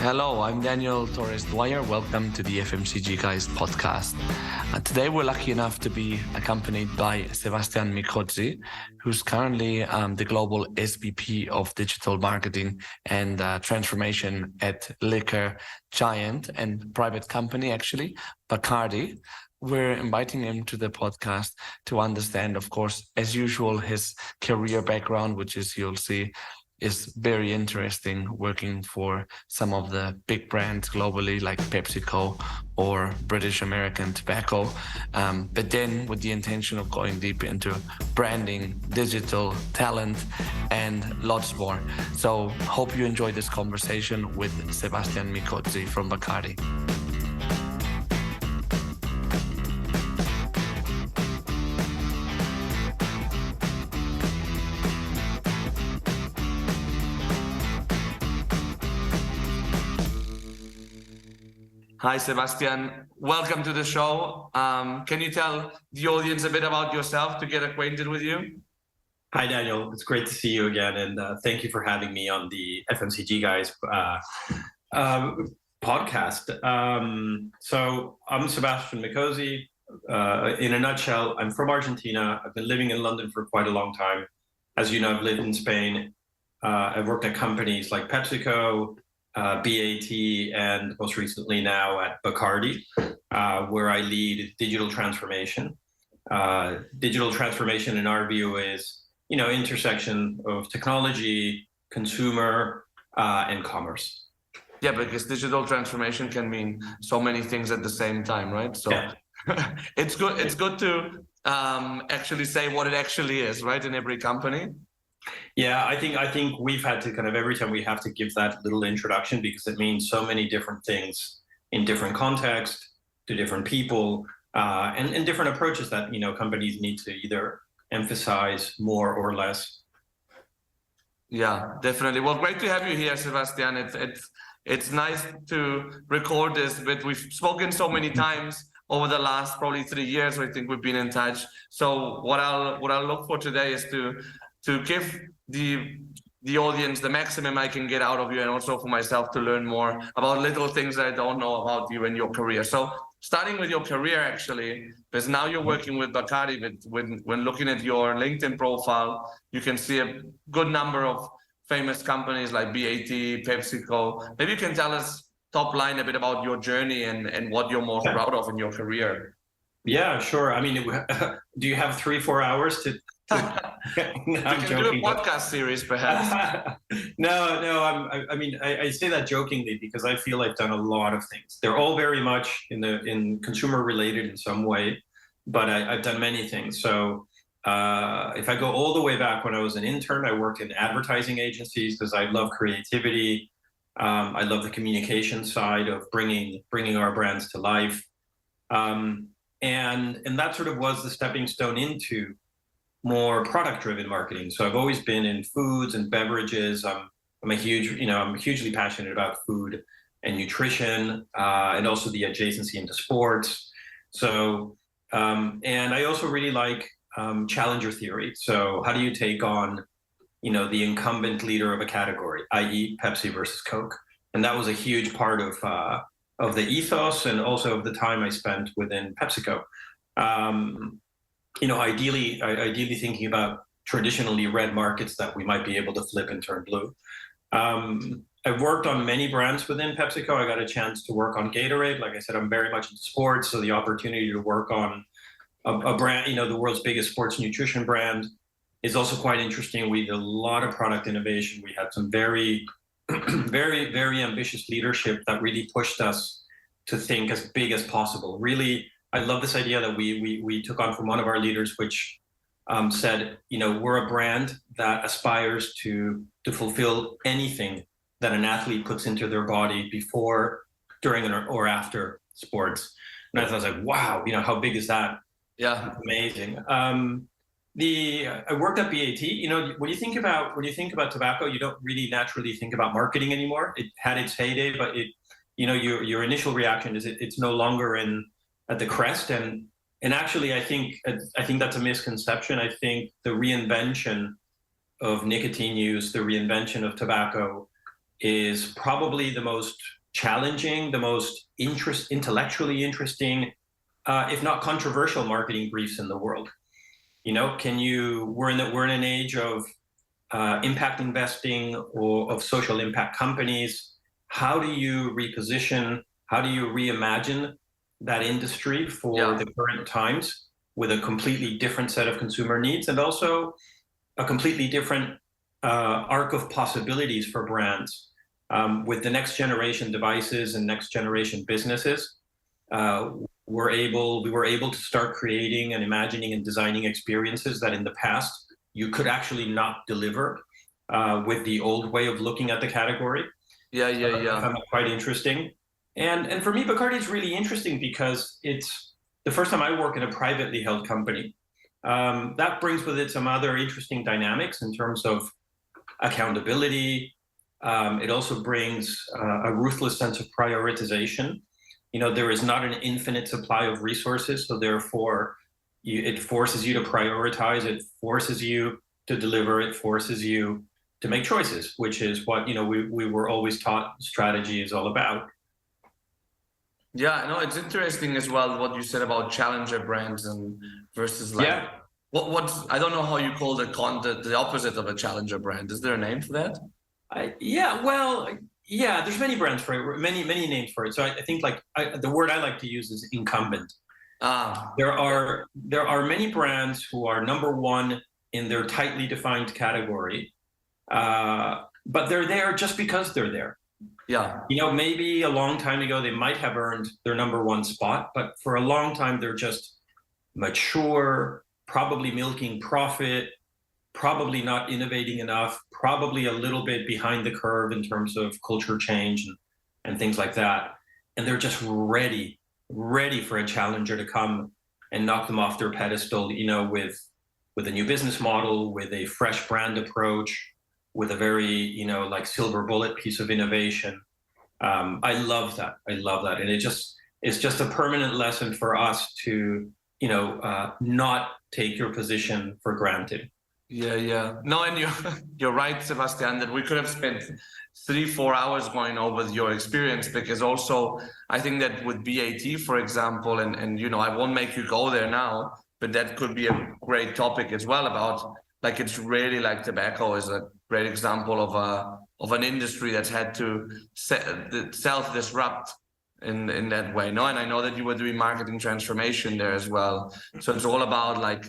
Hello, I'm Daniel Torres Dwyer. Welcome to the FMCG Guys podcast. Today we're lucky enough to be accompanied by Sebastian Micozzi, who's currently the global SVP of Digital Marketing and Transformation at liquor giant and private company, actually, Bacardi. We're inviting him to the podcast to understand, of course, as usual, his career background, which is, you'll see, is very interesting, working for some of the big brands globally like PepsiCo or British American Tobacco, but then with the intention of going deep into branding, digital, talent, and lots more. So hope you enjoy this conversation with Sebastian Micozzi from Bacardi. Hi, Sebastian. Welcome to the show. Can you tell the audience a bit about yourself to get acquainted with you? Hi, Daniel. It's great to see you again. And thank you for having me on the FMCG Guys podcast. So I'm Sebastian Micozzi. In a nutshell, I'm from Argentina. I've been living in London for quite a long time. As you know, I've lived in Spain. I've worked at companies like PepsiCo, BAT, and most recently now at Bacardi, where I lead digital transformation. Digital transformation, in our view, is intersection of technology, consumer, and commerce. Yeah, because digital transformation can mean so many things at the same time, right? So yeah. It's good to actually say what it actually is, right, in every company. Yeah, I think we've had to kind of every time we have to give that little introduction because it means so many different things in different contexts to different people and different approaches that companies need to either emphasize more or less. Yeah, definitely. Well, great to have you here, Sebastian. It's nice to record this, but we've spoken so many times over the last probably 3 years. I think we've been in touch. So what I'll look for today is to give the audience the maximum I can get out of you, and also for myself to learn more about little things that I don't know about you and your career. So starting with your career, actually, because now you're working with Bacardi, but when looking at your LinkedIn profile, you can see a good number of famous companies like BAT, PepsiCo. Maybe you can tell us top line a bit about your journey and what you're most proud of in your career. Yeah, sure. I mean, do you have 3-4 hours to we can do a podcast series, perhaps. No. I say that jokingly because I feel I've done a lot of things. They're all very much in consumer related in some way, but I've done many things. So if I go all the way back when I was an intern, I worked in advertising agencies because I love creativity. I love the communication side of bringing our brands to life, and that sort of was the stepping stone into more product-driven marketing. So I've always been in foods and beverages. I'm hugely passionate about food and nutrition, and also the adjacency into sports. So, and I also really like challenger theory. So how do you take on, the incumbent leader of a category, i.e. Pepsi versus Coke? And that was a huge part of the ethos and also of the time I spent within PepsiCo. Ideally thinking about traditionally red markets that we might be able to flip and turn blue. I've worked on many brands within PepsiCo. I got a chance to work on Gatorade. Like I said, I'm very much in sports, so the opportunity to work on a brand, the world's biggest sports nutrition brand, is also quite interesting. We did a lot of product innovation. We had some very, very, very ambitious leadership that really pushed us to think as big as possible. Really, I love this idea that we took on from one of our leaders, which said, we're a brand that aspires to fulfill anything that an athlete puts into their body before, during, or after sports. And I was like, wow, how big is that? Yeah, amazing. I worked at BAT. When you think about tobacco, you don't really naturally think about marketing anymore. It had its heyday, but your initial reaction is it's no longer at the crest. And actually, I think that's a misconception. I think the reinvention of nicotine use, the reinvention of tobacco, is probably the most challenging, the most intellectually interesting, if not controversial, marketing briefs in the world. You know, we're in an age of impact investing or of social impact companies. How do you reposition? How do you reimagine that industry for the current times with a completely different set of consumer needs and also a completely different arc of possibilities for brands with the next generation devices and next generation businesses? We were able to start creating and imagining and designing experiences that in the past you could actually not deliver with the old way of looking at the category. I found it quite interesting. And for me, Bacardi is really interesting because it's the first time I work in a privately held company. That brings with it some other interesting dynamics in terms of accountability. It also brings a ruthless sense of prioritization. You know, there is not an infinite supply of resources, so therefore it forces you to prioritize, it forces you to deliver, it forces you to make choices, which is what, you know, we were always taught strategy is all about. Yeah, no, it's interesting as well what you said about challenger brands and versus like what's I don't know how you call the opposite of a challenger brand. Is there a name for that? There's many brands for it, many names for it. So I think like the word I like to use is incumbent. There are many brands who are number one in their tightly defined category, but they're there just because they're there. Yeah. You know, maybe a long time ago they might have earned their number one spot, but for a long time they're just mature, probably milking profit, probably not innovating enough, probably a little bit behind the curve in terms of culture change and things like that. And they're just ready for a challenger to come and knock them off their pedestal, you know, with a new business model, with a fresh brand approach, with a very, you know, like silver bullet piece of innovation. I love that. And it's just a permanent lesson for us to, you know, not take your position for granted. Yeah. No, and you're right, Sebastian, that we could have spent 3-4 hours going over your experience, because also I think that with BAT, for example, and you know, I won't make you go there now, but that could be a great topic as well about like, it's really like tobacco is a great example of an industry that's had to self-disrupt in that way. No, and I know that you were doing marketing transformation there as well. So it's all about like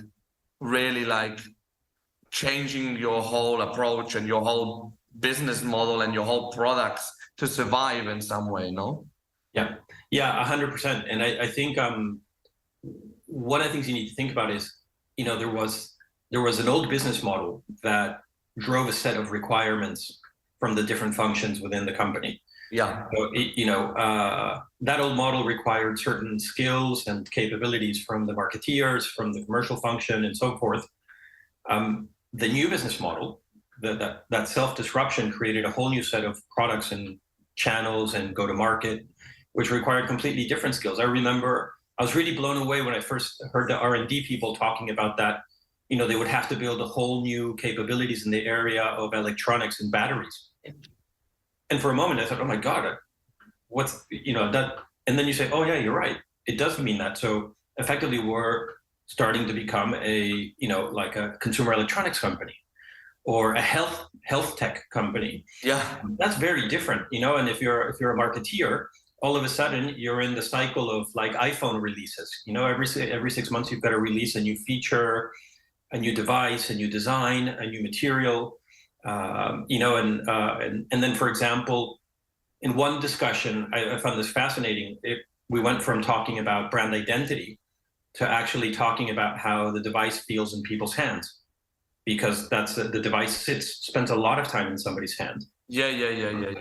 really like changing your whole approach and your whole business model and your whole products to survive in some way, no? Yeah, 100%. And I think one of the things you need to think about is, you know, there was an old business model that drove a set of requirements from the different functions within the company. Yeah. So that old model required certain skills and capabilities from the marketeers, from the commercial function, and so forth. The new business model, that self-disruption created a whole new set of products and channels and go-to-market, which required completely different skills. I remember I was really blown away when I first heard the R&D people talking about that. You know, they would have to build a whole new capabilities in the area of electronics and batteries. And for a moment I thought, oh my God, what's, you know, that, and then you say, oh yeah, you're right. It does mean that. So effectively we're starting to become a, you know, like a consumer electronics company or a health tech company. Yeah. That's very different, you know, and if you're a marketeer, all of a sudden you're in the cycle of like iPhone releases. You know, every 6 months you've got to release a new feature, a new device, a new design, a new material, you know, and then, for example, in one discussion, I found this fascinating. We went from talking about brand identity to actually talking about how the device feels in people's hands, because that's the device spends a lot of time in somebody's hand. Yeah.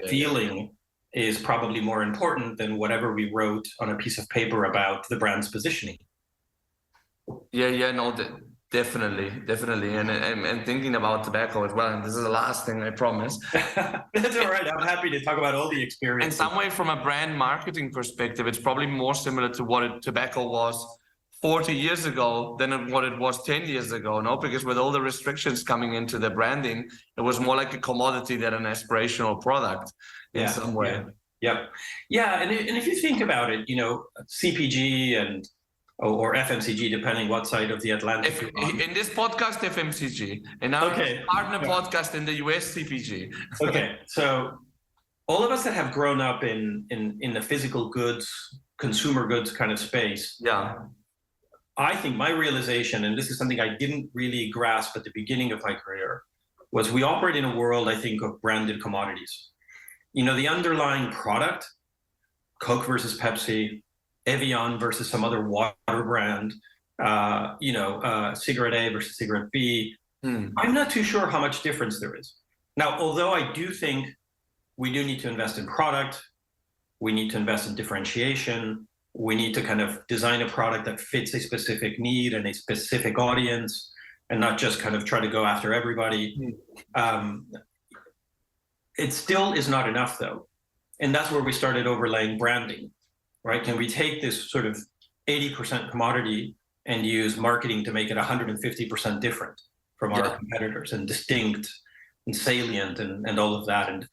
Feeling is probably more important than whatever we wrote on a piece of paper about the brand's positioning. Yeah, no, definitely. And thinking about tobacco as well, and this is the last thing, I promise. That's all right. I'm happy to talk about all the experiences. In some way, from a brand marketing perspective, it's probably more similar to what tobacco was 40 years ago than what it was 10 years ago, no? Because with all the restrictions coming into the branding, it was more like a commodity than an aspirational product in some way. Yep. Yeah. And if you think about it, CPG or FMCG, depending what side of the Atlantic you're on. In this podcast, FMCG. In our partner podcast in the US, CPG. Okay. So all of us that have grown up in the physical goods, consumer goods kind of space. Yeah. I think my realization, and this is something I didn't really grasp at the beginning of my career, was we operate in a world, I think, of branded commodities. The underlying product, Coke versus Pepsi, Evian versus some other water brand, cigarette A versus cigarette B. I'm not too sure how much difference there is. Now, although I do think we do need to invest in product, we need to invest in differentiation, we need to kind of design a product that fits a specific need and a specific audience, and not just kind of try to go after everybody. It still is not enough, though. And that's where we started overlaying branding, right? Can we take this sort of 80% commodity and use marketing to make it 150% different from our competitors, and distinct and salient and all of that? And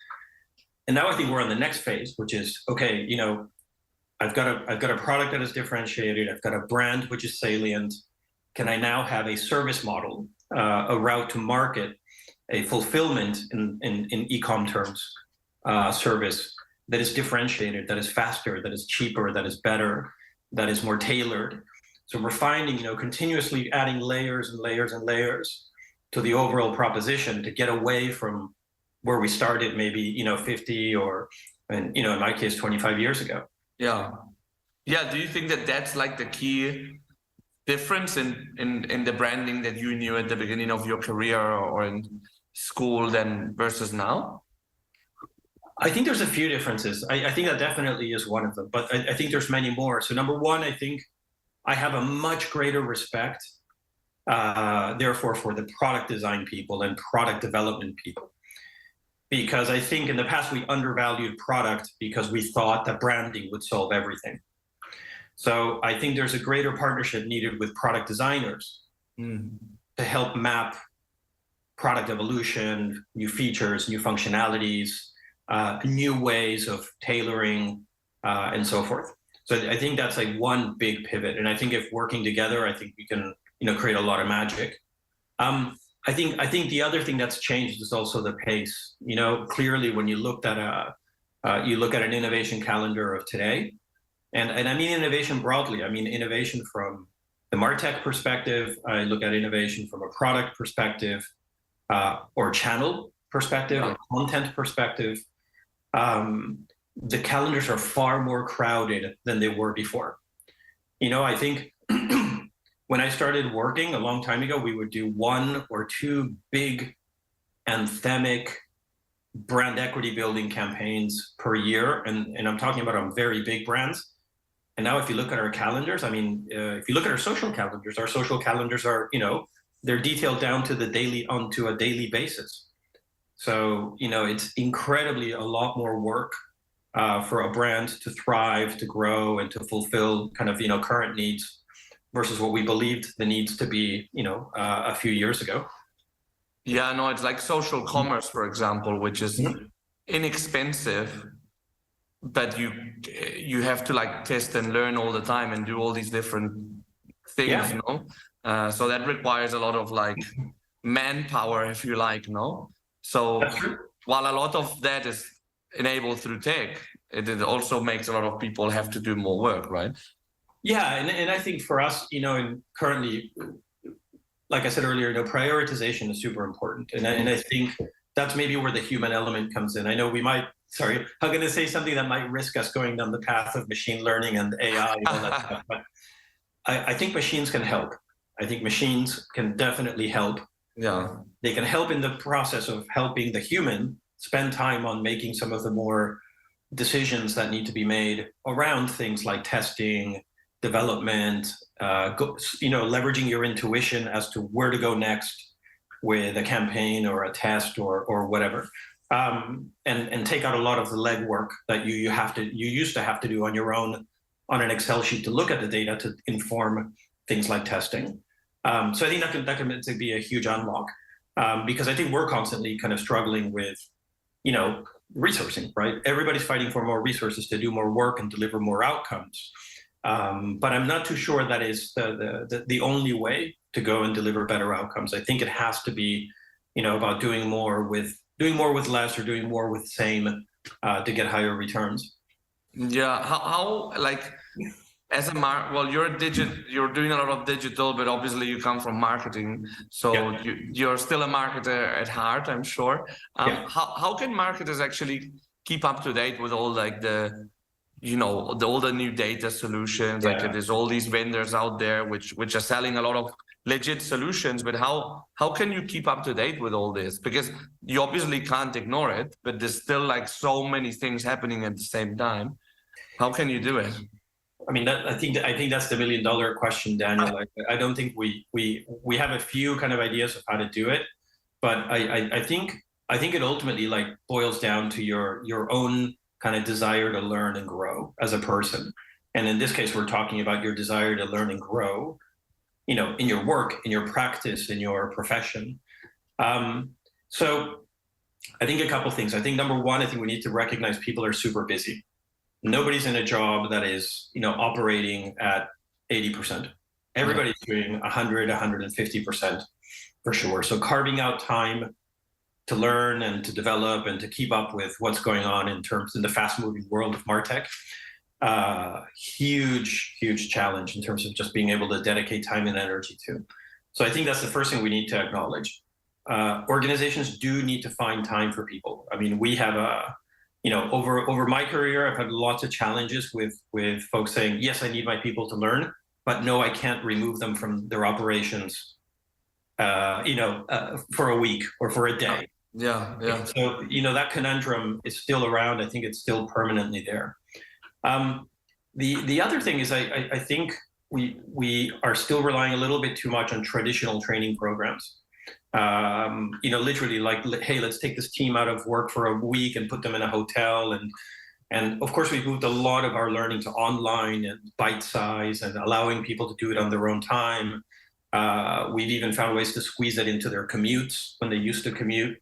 now I think we're on the next phase, which is, okay, I've got a product that is differentiated. I've got a brand which is salient. Can I now have a service model, a route to market, a fulfillment in e-com terms, service that is differentiated, that is faster, that is cheaper, that is better, that is more tailored? So we're finding, continuously adding layers and layers and layers to the overall proposition to get away from where we started maybe, 50 or, in my case, 25 years ago. Yeah. Yeah. Do you think that that's like the key difference in the branding that you knew at the beginning of your career or in school then versus now? I think there's a few differences. I think that definitely is one of them, but I think there's many more. So number one, I think I have a much greater respect, therefore, for the product design people and product development people. Because I think in the past we undervalued product because we thought that branding would solve everything. So I think there's a greater partnership needed with product designers to help map product evolution, new features, new functionalities, new ways of tailoring, and so forth. So I think that's like one big pivot. And I think if working together, I think we can, create a lot of magic. I think the other thing that's changed is also the pace. Clearly when you look at an innovation calendar of today, and I mean innovation broadly. I mean innovation from the MarTech perspective. I look at innovation from a product perspective, or channel perspective, or content perspective. The calendars are far more crowded than they were before. I think when I started working a long time ago, we would do one or two big anthemic brand equity building campaigns per year. And I'm talking about on very big brands. And now if you look at our calendars, if you look at our social calendars are, they're detailed down to onto a daily basis. So, it's incredibly a lot more work for a brand to thrive, to grow, and to fulfill kind of, current needs versus what we believed the needs to be, a few years ago. Yeah, no, it's like social commerce, for example, which is inexpensive, but you have to like test and learn all the time and do all these different things, so that requires a lot of like manpower, if you like, no? So while a lot of that is enabled through tech, it also makes a lot of people have to do more work, right? Yeah, and I think for us, and currently, like I said earlier, prioritization is super important. And I think that's maybe where the human element comes in. I know I'm going to say something that might risk us going down the path of machine learning and AI and all that stuff, but I think machines can help. I think machines can definitely help. Yeah. They can help in the process of helping the human spend time on making some of the more decisions that need to be made around things like testing, development, leveraging your intuition as to where to go next with a campaign or a test or whatever, and take out a lot of the legwork that you used to have to do on your own on an Excel sheet to look at the data to inform things like testing. So I think that can be a huge unlock, because I think we're constantly kind of struggling with resourcing, right? Everybody's fighting for more resources to do more work and deliver more outcomes. But I'm not too sure that is the only way to go and deliver better outcomes. I think it has to be, about doing more with less, or doing more with same to get higher returns. Yeah. How like as a you're doing a lot of digital, but obviously you come from marketing, so yeah. You're still a marketer at heart, I'm sure. Yeah. How can marketers actually keep up to date with all like all the new data solutions? Yeah. Like there's all these vendors out there which are selling a lot of legit solutions, but how can you keep up to date with all this? Because you obviously can't ignore it, but there's still like so many things happening at the same time. How can you do it? I mean, I think that's the $1 million question, Daniel. I don't think we have a few kind of ideas of how to do it, but I think it ultimately like boils down to your own kind of desire to learn and grow as a person. And in this case, we're talking about your desire to learn and grow, in your work, in your practice, in your profession. So I think a couple of things. I think number one, I think we need to recognize people are super busy. Nobody's in a job that is, operating at 80%. Everybody's doing 100, 150% for sure. So carving out time to learn and to develop and to keep up with what's going on in the fast-moving world of MarTech, huge challenge in terms of just being able to dedicate time and energy to. So I think that's the first thing we need to acknowledge. Organizations do need to find time for people. I mean, we have over my career, I've had lots of challenges with folks saying, yes, I need my people to learn, but no, I can't remove them from their operations, for a week or for a day. Yeah. So, that conundrum is still around. I think it's still permanently there. The other thing is I think we are still relying a little bit too much on traditional training programs. Literally like, hey, let's take this team out of work for a week and put them in a hotel. And of course, we've moved a lot of our learning to online and bite size and allowing people to do it on their own time. We've even found ways to squeeze it into their commutes when they used to commute,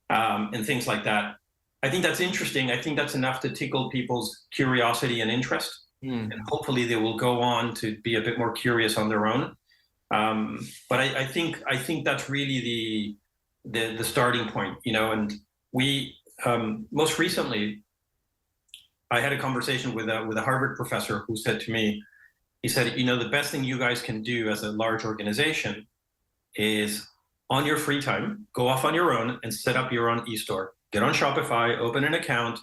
and things like that. I think that's interesting. I think that's enough to tickle people's curiosity and interest. And hopefully they will go on to be a bit more curious on their own. But I think that's really the starting point, and we most recently I had a conversation with a Harvard professor who said to me, he said, the best thing you guys can do as a large organization is on your free time, go off on your own and set up your own e-store, get on Shopify, open an account,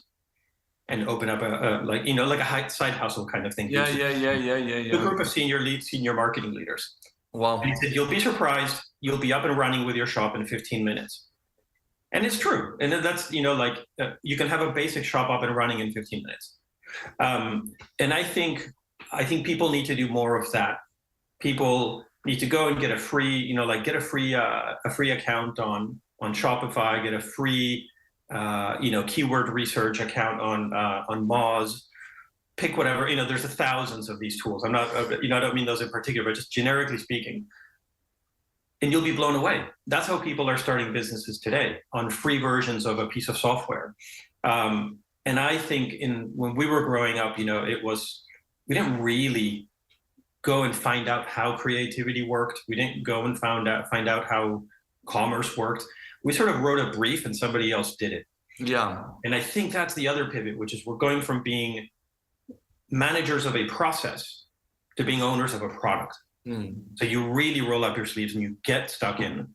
and open up like a side hustle kind of thing. Yeah. A group of senior marketing leaders. Wow. And he said, you'll be surprised. You'll be up and running with your shop in 15 minutes. And it's true. And that's, you can have a basic shop up and running in 15 minutes. And I think people need to do more of that. People need to go and get a free, get a free account on Shopify, get a free, keyword research account on Moz. Pick whatever, there's thousands of these tools. I'm not, I don't mean those in particular, but just generically speaking. And you'll be blown away. That's how people are starting businesses today, on free versions of a piece of software. And I think when we were growing up, we didn't really go and find out how creativity worked. We didn't go and find out how commerce worked. We sort of wrote a brief and somebody else did it. Yeah. And I think that's the other pivot, which is we're going from being managers of a process to being owners of a product. So you really roll up your sleeves and you get stuck in.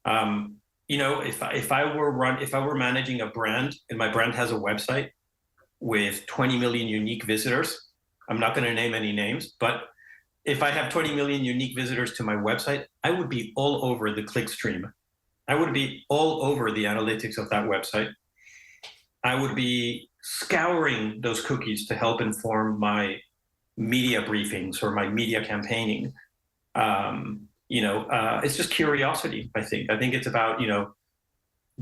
If I were managing a brand and my brand has a website with 20 million unique visitors, I'm not going to name any names, but if I have 20 million unique visitors to my website, I would be all over the click stream. I would be all over the analytics of that website. I would be scouring those cookies to help inform my media briefings or my media campaigning. It's just curiosity, I think. I think it's about,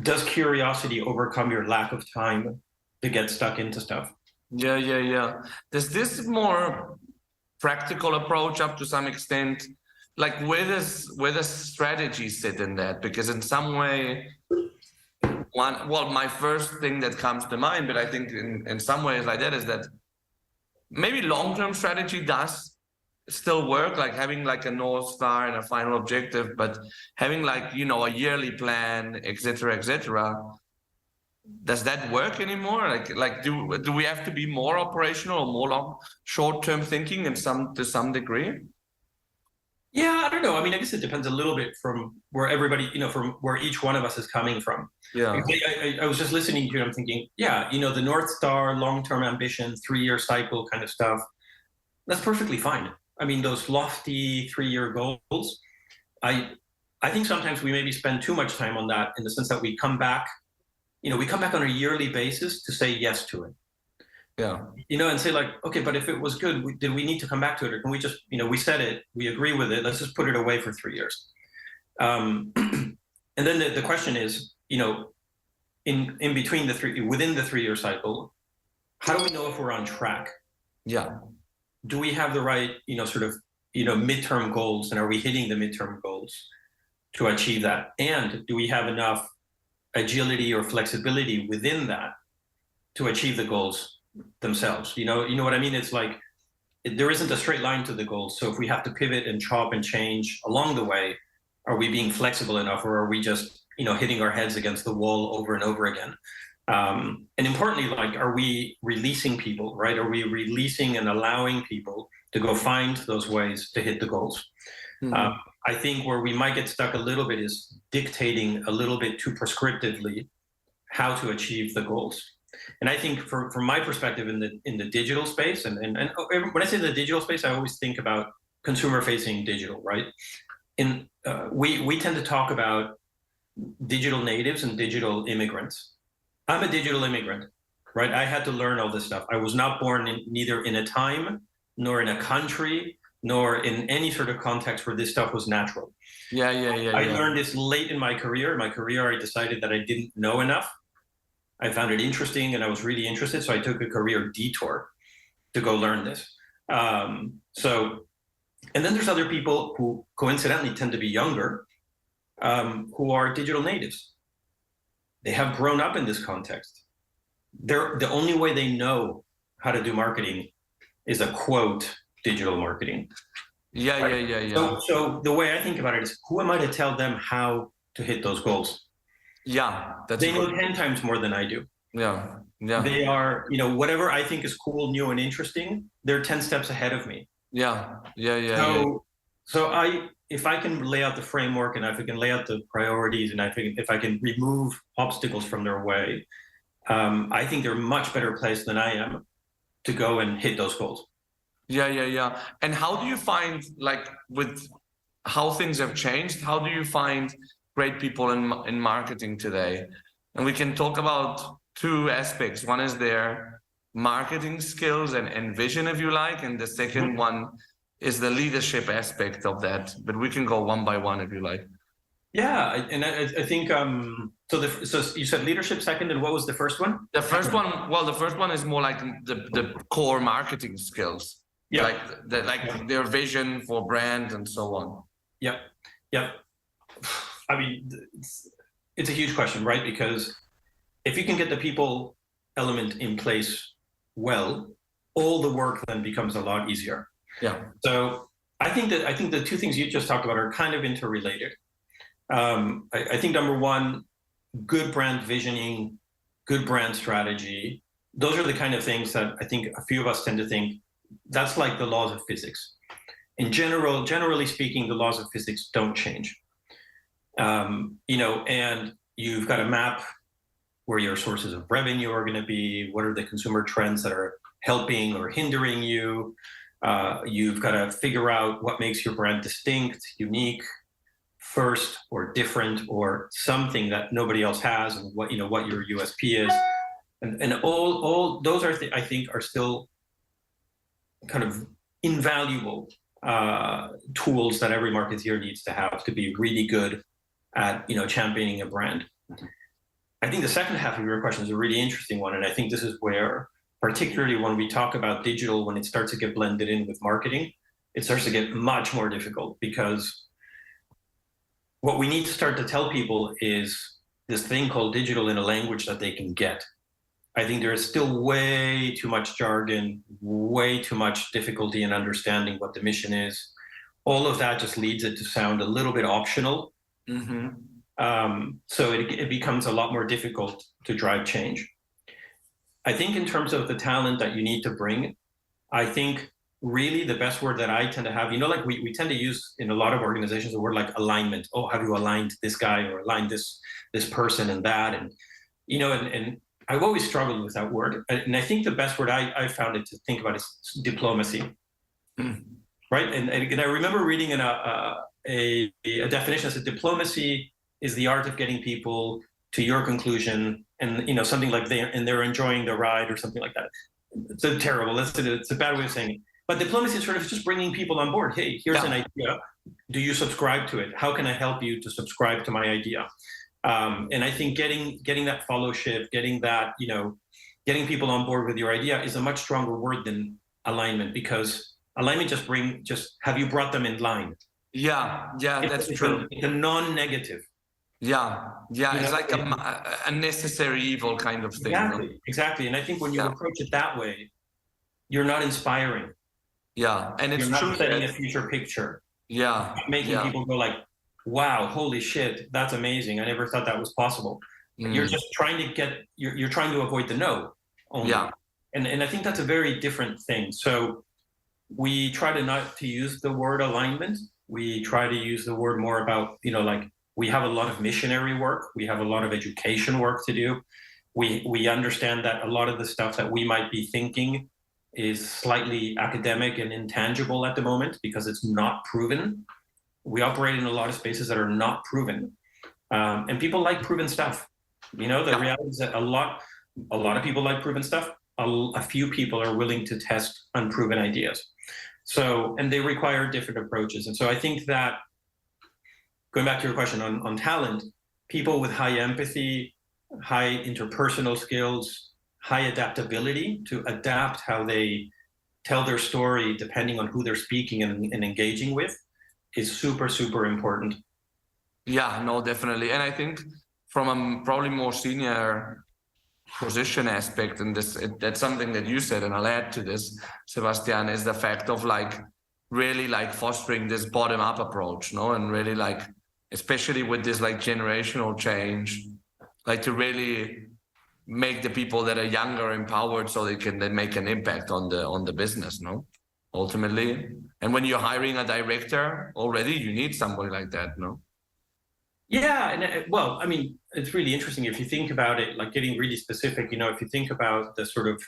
does curiosity overcome your lack of time to get stuck into stuff? Yeah. Does this more practical approach up to some extent, like where does strategy sit in that? Because in some way, My first thing that comes to mind, but I think in some ways like that, is that maybe long-term strategy does still work, like having like a North Star and a final objective, but having like, you know, a yearly plan, et cetera, does that work anymore? Like do we have to be more operational or more short-term thinking to some degree? Yeah, I don't know. I mean, I guess it depends a little bit from where everybody, you know, from where each one of us is coming from. Yeah. I was just listening to you and I'm thinking, yeah, you know, the North Star, long-term ambition, 3-year cycle kind of stuff, that's perfectly fine. I mean, those lofty 3-year goals, I think sometimes we maybe spend too much time on that, in the sense that we come back on a yearly basis to say yes to it. Yeah. You know, and say like, okay, but if it was good, did we need to come back to it? Or can we just, you know, we said it, we agree with it, let's just put it away for 3 years. And then the question is, you know, in between within the 3-year cycle, how do we know if we're on track? Yeah. Do we have the right, you know, sort of, you know, midterm goals, and are we hitting the midterm goals to achieve that? And do we have enough agility or flexibility within that to achieve the goals themselves? You know what I mean? It's like, there isn't a straight line to the goals. So if we have to pivot and chop and change along the way, are we being flexible enough, or are we just, you know, hitting our heads against the wall over and over again? And importantly, like, are we releasing people, right? Are we releasing and allowing people to go find those ways to hit the goals? Mm-hmm. I think where we might get stuck a little bit is dictating a little bit too prescriptively how to achieve the goals. And I think from my perspective in the digital space, and when I say the digital space, I always think about consumer-facing digital, right? We tend to talk about digital natives and digital immigrants. I'm a digital immigrant, right? I had to learn all this stuff. I was not born neither in a time, nor in a country, nor in any sort of context where this stuff was natural. I learned this late in my career. In my career, I decided that I didn't know enough. I found it interesting, and I was really interested, so I took a career detour to go learn this. And then there's other people who coincidentally tend to be younger, who are digital natives. They have grown up in this context. The only way they know how to do marketing is a quote digital marketing. Yeah. So the way I think about it is, who am I to tell them how to hit those goals? Yeah, they know 10 times more than I do. Yeah. They are, you know, whatever I think is cool, new, and interesting, they're 10 steps ahead of me. So if I can lay out the framework, and if I can lay out the priorities, and if I can remove obstacles from their way, I think they're much better placed than I am to go and hit those goals. Yeah. And how do you find, like, with how things have changed, how do you find great people in marketing today? And we can talk about two aspects. One is their marketing skills and vision, if you like, and the second one is the leadership aspect of that. But we can go one by one if you like. Yeah, and I think so you said leadership second, and what was the first one? The first one is more like the core marketing skills. Yeah, like their vision for brand and so on. Yeah. I mean, it's a huge question, right? Because if you can get the people element in place well, all the work then becomes a lot easier. Yeah. So I think the two things you just talked about are kind of interrelated. I think number one, good brand visioning, good brand strategy, those are the kind of things that I think a few of us tend to think that's like the laws of physics. In generally speaking, the laws of physics don't change. You know, and you've got a map where your sources of revenue are going to be, what are the consumer trends that are helping or hindering you. You've got to figure out what makes your brand distinct, unique, first, or different, or something that nobody else has, and what your USP is, and all those are I think are still kind of invaluable tools that every marketeer needs to have to be really good at championing a brand. I think the second half of your question is a really interesting one, and I think this is where, particularly when we talk about digital, when it starts to get blended in with marketing, it starts to get much more difficult, because what we need to start to tell people is this thing called digital in a language that they can get. I think there is still way too much jargon, way too much difficulty in understanding what the mission is. All of that just leads it to sound a little bit optional. So it becomes a lot more difficult to drive change. I think in terms of the talent that you need to bring, I think really the best word that I tend to have, like we tend to use in a lot of organizations the word like alignment. Oh, have you aligned this guy or aligned this person and that? And, and I've always struggled with that word. And I think the best word I found it to think about is diplomacy. Right? And I remember reading in a definition that said diplomacy is the art of getting people to your conclusion, and something like they're enjoying the ride or something like that. It's a bad way of saying it. But diplomacy is sort of just bringing people on board. Hey, here's an idea. Do you subscribe to it? How can I help you to subscribe to my idea? And I think getting that fellowship, getting that, getting people on board with your idea is a much stronger word than alignment, because alignment just have you brought them in line? Yeah, that's true. It's a non-negative. Yeah, it's like a necessary evil kind of thing. Exactly. And I think when you approach it that way, you're not inspiring. Yeah, and it's you're true not setting a future picture. Yeah, making people go like, wow, holy shit, that's amazing. I never thought that was possible. You're just trying to you're trying to avoid the no only. Yeah. And I think that's a very different thing. So we try to not to use the word alignment. We try to use the word more about, like we have a lot of missionary work. We have a lot of education work to do. We understand that a lot of the stuff that we might be thinking is slightly academic and intangible at the moment because it's not proven. We operate in a lot of spaces that are not proven. And people like proven stuff. The reality is that a lot of people like proven stuff. A few people are willing to test unproven ideas. So, and they require different approaches. And so I think that, going back to your question on talent, people with high empathy, high interpersonal skills, high adaptability to adapt how they tell their story depending on who they're speaking and engaging with is super, super important. Yeah, no, definitely. And I think from a probably more senior position aspect, and that's something that you said, and I'll add to this, Sebastian, is the fact of really fostering this bottom-up approach, and really especially with this generational change, to really make the people that are younger empowered so they can then make an impact on the business, ultimately. And when you're hiring a director already, you need somebody like that, Yeah, and well, I mean, it's really interesting if you think about it, getting really specific, if you think about the sort of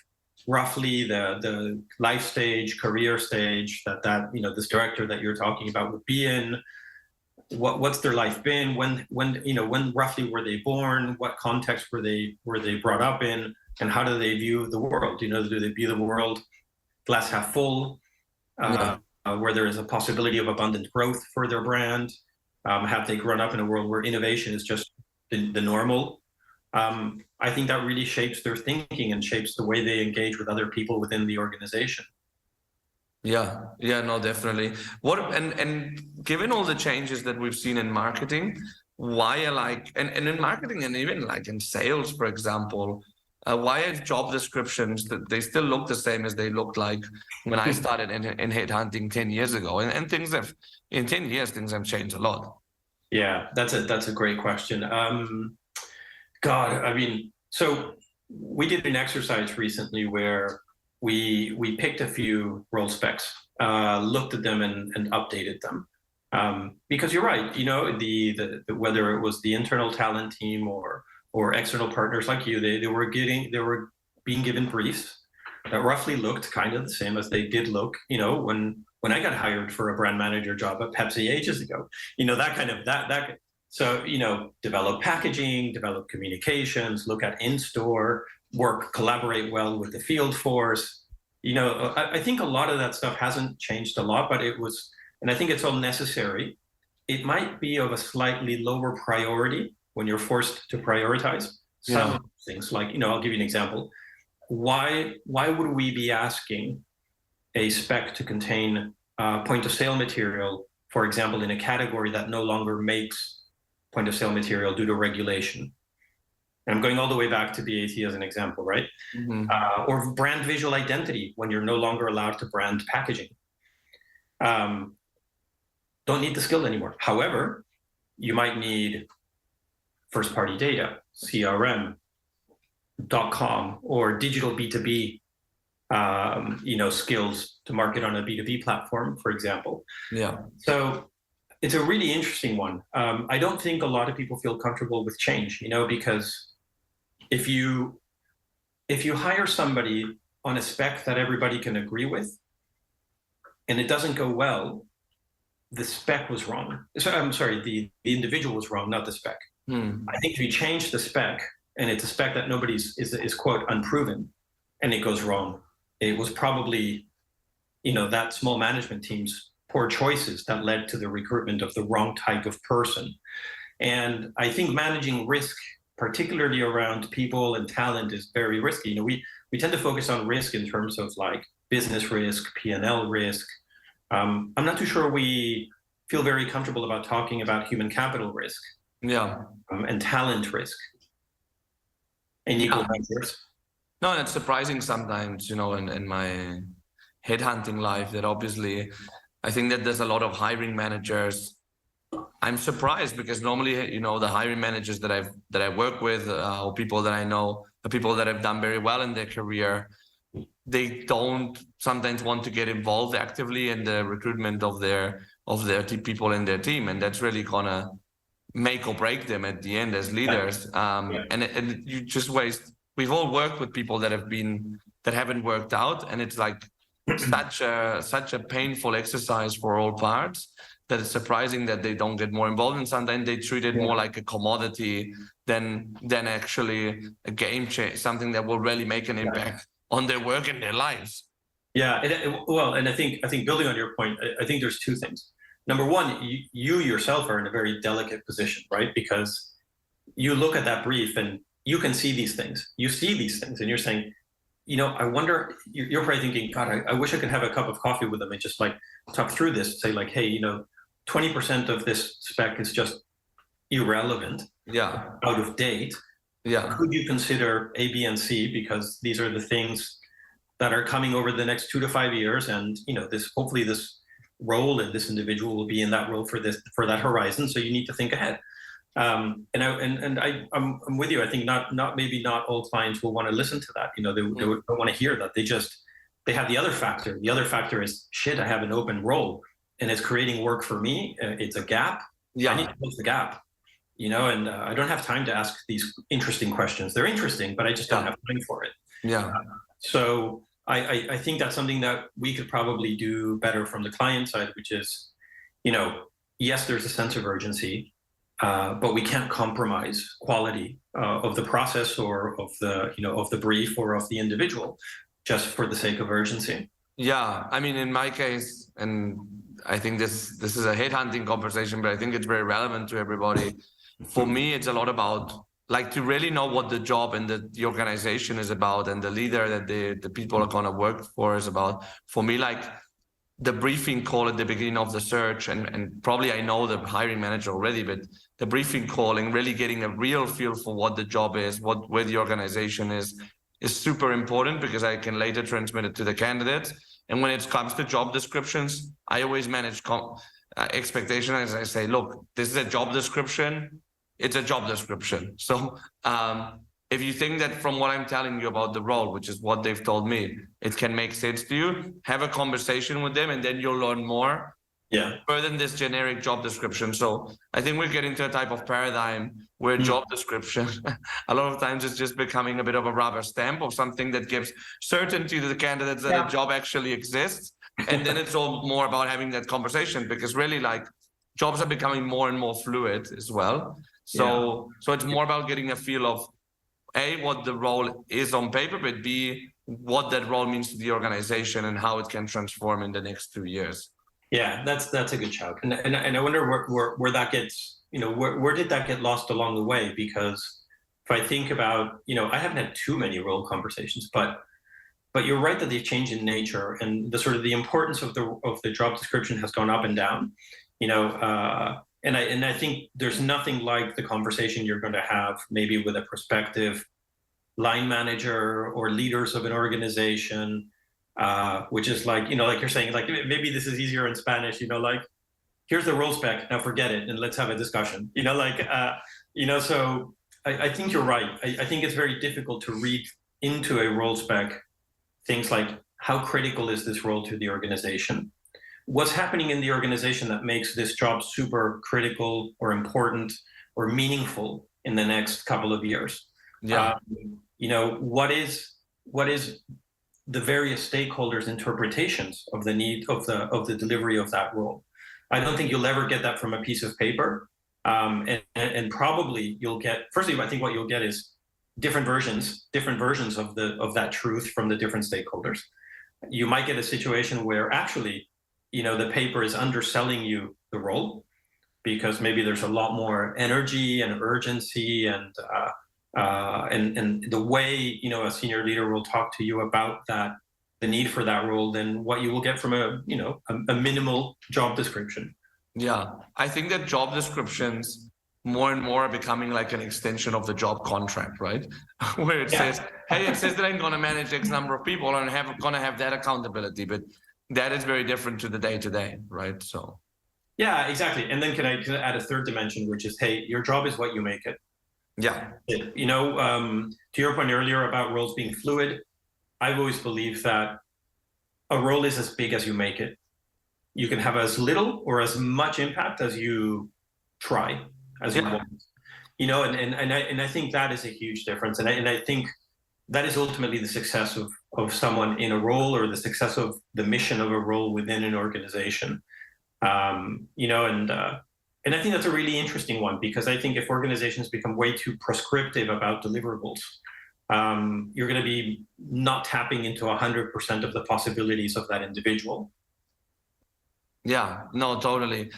roughly the life stage, career stage that this director that you're talking about would be in, what's their life been, when roughly were they born, what context were they brought up in, and how do they view the world? Do they view the world glass half full, where there is a possibility of abundant growth for their brand? Have they grown up in a world where innovation is just the normal? I think that really shapes their thinking and shapes the way they engage with other people within the organization. Yeah, no, definitely. And given all the changes that we've seen in marketing, why and in marketing and even in sales, for example, why are job descriptions that they still look the same as they looked like when I started in headhunting 10 years ago? And in 10 years, things have changed a lot. Yeah, that's a great question. God, I mean, so we did an exercise recently where we picked a few role specs, looked at them and updated them. Because you're right, the whether it was the internal talent team or external partners like you, they were being given briefs that roughly looked kind of the same as they did look, when I got hired for a brand manager job at Pepsi ages ago, that kind of that. So, develop packaging, develop communications, look at in-store work, collaborate well with the field force. I think a lot of that stuff hasn't changed a lot, but and I think it's all necessary. It might be of a slightly lower priority when you're forced to prioritize some things. I'll give you an example. Why would we be asking a spec to contain point of sale material, for example, in a category that no longer makes point of sale material due to regulation? And I'm going all the way back to BAT as an example, right? Mm-hmm. Or brand visual identity when you're no longer allowed to brand packaging. Don't need the skill anymore. However, you might need first-party data, CRM, .com, or digital B2B, skills to market on a B2B platform, for example. Yeah. So it's a really interesting one. I don't think a lot of people feel comfortable with change, because if you hire somebody on a spec that everybody can agree with, and it doesn't go well, the spec was wrong. So I'm sorry, the individual was wrong, not the spec. I think if you change the spec and it's a spec that nobody's is quote unproven, and it goes wrong, it was probably, that small management team's poor choices that led to the recruitment of the wrong type of person. And I think managing risk, particularly around people and talent, is very risky. We tend to focus on risk in terms of like business risk, P&L risk. I'm not too sure we feel very comfortable about talking about human capital risk. Yeah. And talent risk in equal measures. No, it's surprising sometimes, in my headhunting life, that obviously I think that there's a lot of hiring managers. I'm surprised because normally, the hiring managers that I work with, or people that I know, the people that have done very well in their career, they don't sometimes want to get involved actively in the recruitment of their people in their team, and that's really gonna make or break them at the end as leaders. And you just waste. We've all worked with people that haven't worked out, and it's like such a painful exercise for all parts that it's surprising that they don't get more involved, and sometimes they treat it more like a commodity than actually a game change, something that will really make an impact on their work and their lives. Yeah, and I think building on your point, I think there's two things. Number one, you yourself are in a very delicate position, right? Because you look at that brief and you can see these things. You see these things, and you're saying, I wonder. You're probably thinking, God, I wish I could have a cup of coffee with them and just like talk through this. Say like, hey, 20% of this spec is just irrelevant. Yeah. Out of date. Yeah. Could you consider A, B, and C, because these are the things that are coming over the next 2 to 5 years, and hopefully this role and this individual will be in that role for that horizon. So you need to think ahead. I'm with you. I think maybe not all clients will want to listen to that. They don't want to hear that. They have the other factor. The other factor is, shit, I have an open role and it's creating work for me. It's a gap. Yeah. I need to close the gap. And I don't have time to ask these interesting questions. They're interesting, but I just don't have time for it. Yeah. So I think that's something that we could probably do better from the client side, which is, yes, there's a sense of urgency, but we can't compromise quality of the process or of the brief or of the individual just for the sake of urgency. Yeah, I mean, in my case, and I think this is a headhunting conversation, but I think it's very relevant to everybody. For me, it's a lot about to really know what the job and the organization is about, and the leader that the people are going to work for is about. For me, the briefing call at the beginning of the search, and probably I know the hiring manager already, but the briefing call and really getting a real feel for what the job is, where the organization is super important, because I can later transmit it to the candidates. And when it comes to job descriptions, I always manage expectation as I say, look, this is a job description. It's a job description. So if you think that from what I'm telling you about the role, which is what they've told me, it can make sense to you, have a conversation with them, and then you'll learn more. Yeah. Further than this generic job description. So I think we're getting to a type of paradigm where job description, a lot of times it's just becoming a bit of a rubber stamp of something that gives certainty to the candidates that a job actually exists. And then it's all more about having that conversation, because really jobs are becoming more and more fluid as well. So it's more about getting a feel of A, what the role is on paper, but B, what that role means to the organization and how it can transform in the next 2 years. Yeah, that's a good shout. And I wonder where that gets, where did that get lost along the way? Because if I think about, I haven't had too many role conversations, but you're right that they've changed in nature, and the importance of the job description has gone up and down. I think there's nothing like the conversation you're going to have maybe with a prospective line manager or leaders of an organization, which is like, like you're saying, like maybe this is easier in Spanish, like here's the role spec, now forget it and let's have a discussion, so I think you're right. I think it's very difficult to read into a role spec things like how critical is this role to the organization? What's happening in the organization that makes this job super critical or important or meaningful in the next couple of years? Yeah. What is the various stakeholders' interpretations of the need of the delivery of that role? I don't think you'll ever get that from a piece of paper. And probably you'll get, firstly, I think what you'll get is different versions of that truth from the different stakeholders. You might get a situation where actually, the paper is underselling you the role because maybe there's a lot more energy and urgency and the way, a senior leader will talk to you about the need for that role than what you will get from a minimal job description. Yeah, I think that job descriptions more and more are becoming like an extension of the job contract, right? Where it says, hey, it says that I'm going to manage X number of people and I'm going to have that accountability, but that is very different to the day-to-day, right? So. Yeah, exactly. And then can I add a third dimension, which is, hey, your job is what you make it. Yeah. To your point earlier about roles being fluid, I've always believed that a role is as big as you make it. You can have as little or as much impact as you try, as you want. And I think that is a huge difference. And I think that is ultimately the success of someone in a role or the success of the mission of a role within an organization. And I think that's a really interesting one because I think if organizations become way too prescriptive about deliverables, you're going to be not tapping into 100% of the possibilities of that individual. Yeah, no, totally.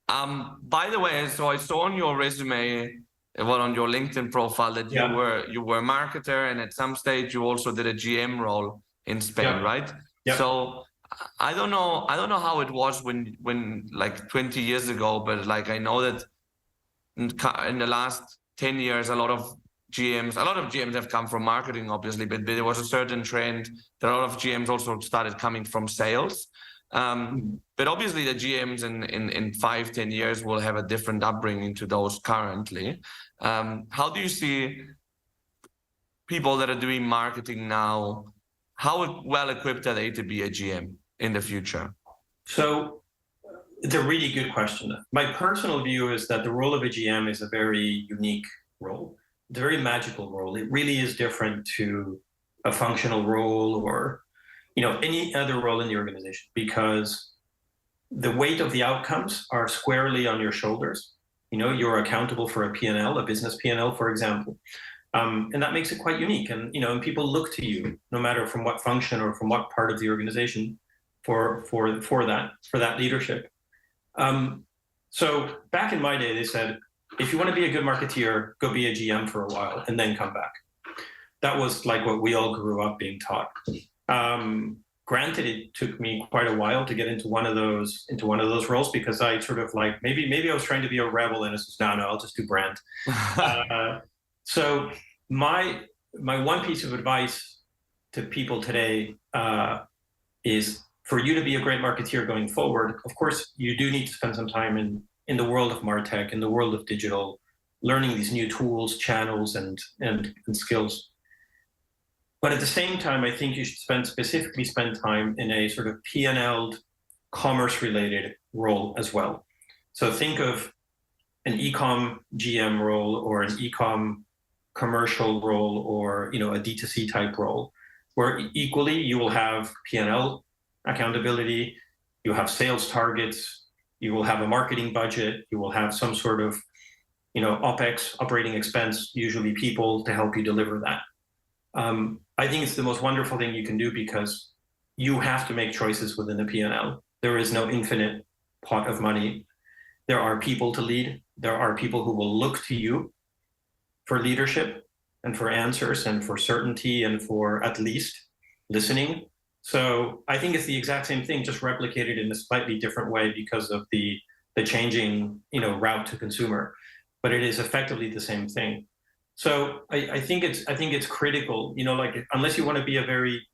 By the way, so I saw on your resume, on your LinkedIn profile that you were a marketer, and at some stage you also did a GM role in Spain, right? Yeah. So I don't know how it was when like 20 years ago, but like I know that in the last 10 years, a lot of GMs have come from marketing, obviously, but there was a certain trend that a lot of GMs also started coming from sales. But obviously the GMs in 5-10 years will have a different upbringing to those currently. How do you see people that are doing marketing now? How well equipped are they to be a GM in the future? So it's a really good question. My personal view is that the role of a GM is a very unique role. It's a very magical role. It really is different to a functional role or any other role in the organization because the weight of the outcomes are squarely on your shoulders. You're accountable for a P&L, a business P&L, for example. And that makes it quite unique. And, and people look to you, no matter from what function or from what part of the organization for that leadership. So back in my day, they said, if you want to be a good marketeer, go be a GM for a while and then come back. That was like what we all grew up being taught. Granted, it took me quite a while to get into one of those roles because I sort of like maybe I was trying to be a rebel and it's just no, I'll just do brand. So my one piece of advice to people today is for you to be a great marketeer going forward. Of course, you do need to spend some time in the world of MarTech, in the world of digital, learning these new tools, channels, and skills. But at the same time, I think you should specifically spend time in a sort of P&L commerce-related role as well. So think of an e-com GM role or an e-com commercial role or a D2C type role, where equally you will have P&L accountability, you have sales targets, you will have a marketing budget, you will have some sort of OpEx, operating expense, usually people to help you deliver that. I think it's the most wonderful thing you can do because you have to make choices within the P&L. There is no infinite pot of money. There are people to lead. There are people who will look to you for leadership and for answers and for certainty and for at least listening. So I think it's the exact same thing, just replicated in a slightly different way because of the the changing, route to consumer, but it is effectively the same thing. So I think it's critical, like unless you want to be a very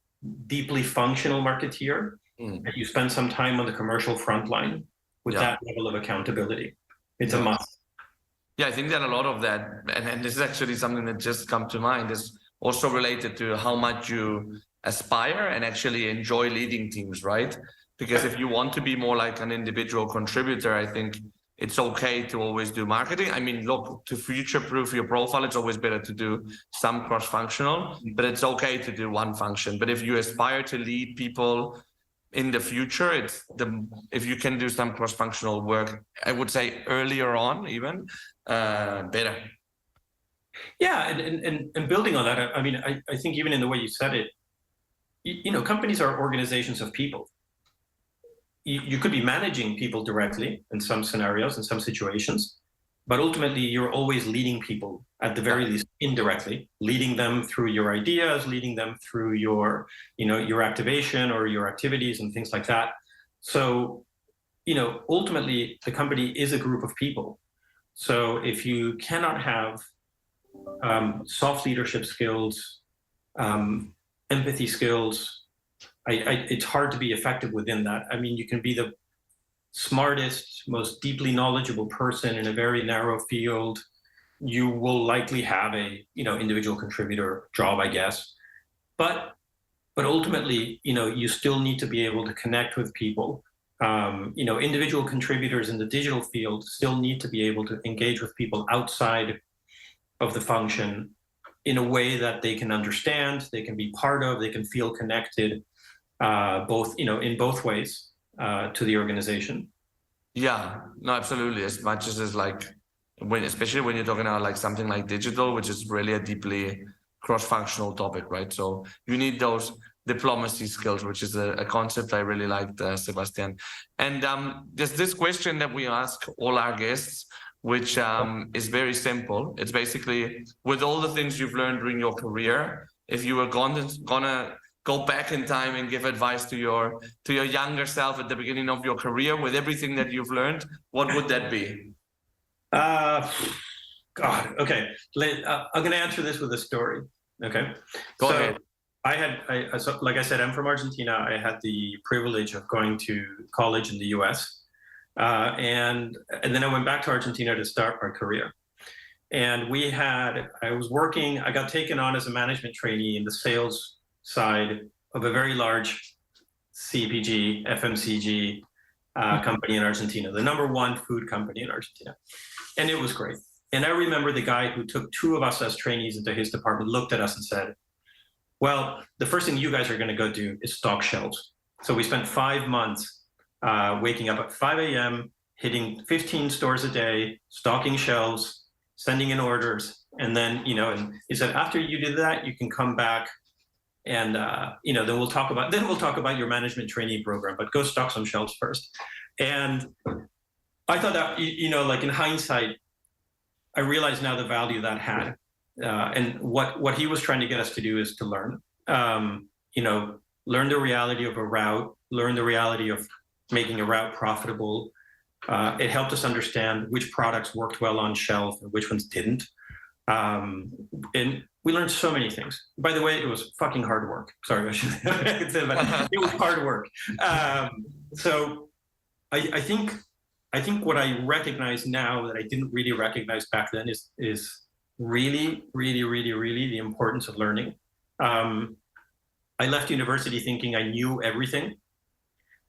deeply functional marketeer, that you spend some time on the commercial front line with that level of accountability. It's a must. Yeah, I think that a lot of that, and this is actually something that just come to mind, is also related to how much you aspire and actually enjoy leading teams, right? Because if you want to be more like an individual contributor, I think it's okay to always do marketing. I mean, look, to future-proof your profile, it's always better to do some cross-functional, but it's okay to do one function. But if you aspire to lead people in the future, if you can do some cross-functional work, I would say earlier on even, better. Yeah, and building on that, I mean, I think even in the way you said it, companies are organizations of people. You could be managing people directly in some scenarios, in some situations, but ultimately you're always leading people, at the very least indirectly, leading them through your ideas, leading them through your activation or your activities and things like that. So, ultimately the company is a group of people. So if you cannot have soft leadership skills, empathy skills, it's hard to be effective within that. I mean, you can be the smartest, most deeply knowledgeable person in a very narrow field. You will likely have a individual contributor job, I guess. But ultimately, you still need to be able to connect with people. Individual contributors in the digital field still need to be able to engage with people outside of the function in a way that they can understand, they can be part of, they can feel connected, both in both ways to the organization. Yeah, no, absolutely. As much as it's like especially when you're talking about like something like digital, which is really a deeply cross-functional topic, right? So you need those diplomacy skills, which is a concept I really liked, Sebastian. And there's this question that we ask all our guests, which is very simple. It's basically, with all the things you've learned during your career, if you were gonna go back in time and give advice to your younger self at the beginning of your career with everything that you've learned, what would that be? God, okay. I'm going to answer this with a story. Okay. Go ahead. So like I said, I'm from Argentina. I had the privilege of going to college in the US. And then I went back to Argentina to start my career. And I got taken on as a management trainee in the sales side of a very large CPG, FMCG company in Argentina, the #1 food company in Argentina. And it was great. And I remember the guy who took 2 of us as trainees into his department looked at us and said, well, the first thing you guys are going to go do is stock shelves. So we spent 5 months waking up at 5 a.m., hitting 15 stores a day, stocking shelves, sending in orders. And then, and he said, after you do that, you can come back and, then we'll talk about your management trainee program, but go stock some shelves first. And I thought that, like in hindsight, I realize now the value that had. And what he was trying to get us to do is to learn, learn the reality of a route, learn the reality of making a route profitable. It helped us understand which products worked well on shelf and which ones didn't. And we learned so many things. By the way, it was fucking hard work. Sorry, I should say that. It was hard work. So I think what I recognize now that I didn't really recognize back then is really, really, really, really the importance of learning. I left university thinking I knew everything.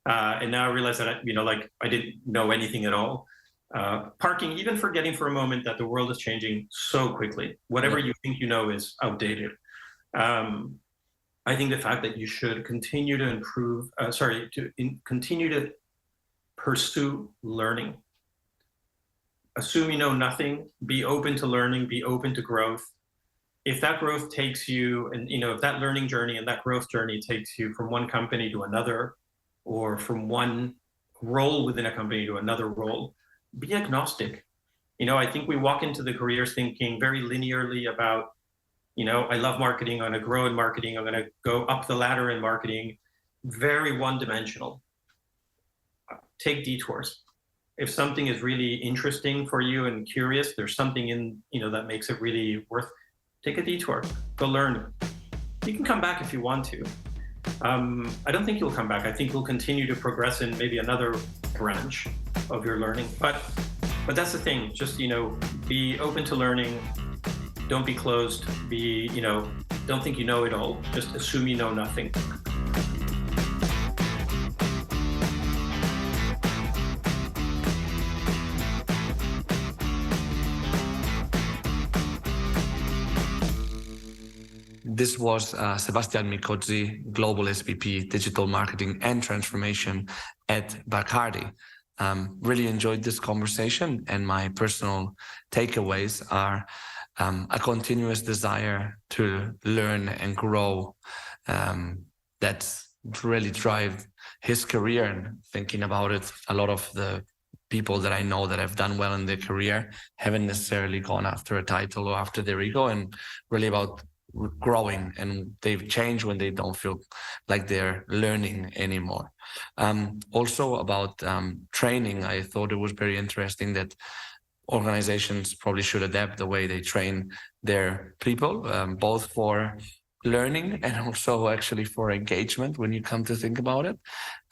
And now I realize that, I didn't know anything at all. Parking, even forgetting for a moment that the world is changing so quickly. Whatever you think you know is outdated. I think the fact that you should continue to continue to pursue learning. Assume you know nothing, be open to learning, be open to growth. If that growth takes you, and if that learning journey and that growth journey takes you from one company to another, or from one role within a company to another role, be agnostic. I think we walk into the careers thinking very linearly about, I love marketing, I'm going to grow in marketing, I'm going to go up the ladder in marketing, very one-dimensional. Take detours. if something is really interesting for you and curious, there's something in, that makes it really worth, take a detour, go learn. You can come back if you want to. I don't think you'll come back. I think you'll continue to progress in maybe another branch of your learning. But that's the thing. Just, be open to learning. Don't be closed. Don't think you know it all. Just assume you know nothing. This was Sebastian Micozzi, Global SVP Digital Marketing and Transformation at Bacardi. Really enjoyed this conversation, and my personal takeaways are a continuous desire to learn and grow. That's really drive his career. And thinking about it, a lot of the people that I know that have done well in their career haven't necessarily gone after a title or after their ego, and really about growing, and they've changed when they don't feel like they're learning anymore. Also about training, I thought it was very interesting that organizations probably should adapt the way they train their people, both for learning and also actually for engagement when you come to think about it.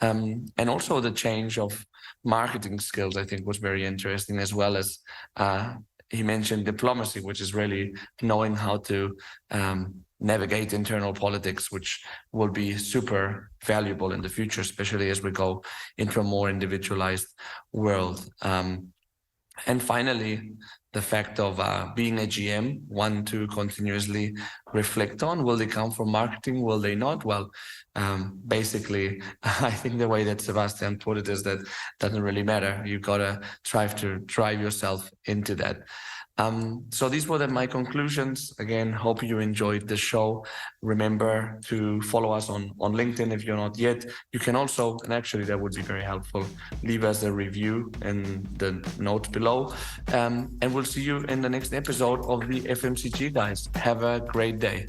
And also the change of marketing skills, I think, was very interesting, as well as he mentioned diplomacy, which is really knowing how to navigate internal politics, which will be super valuable in the future, especially as we go into a more individualized world. And finally, the fact of being a GM, one to continuously reflect on, will they come from marketing? Will they not? Well, basically, I think the way that Sebastian put it is that it doesn't really matter. You gotta try to drive yourself into that. So these were my conclusions. Again, hope you enjoyed the show. Remember to follow us on LinkedIn if you're not yet. You can also, and actually that would be very helpful, leave us a review in the note below. And we'll see you in the next episode of the FMCG Guys. Have a great day.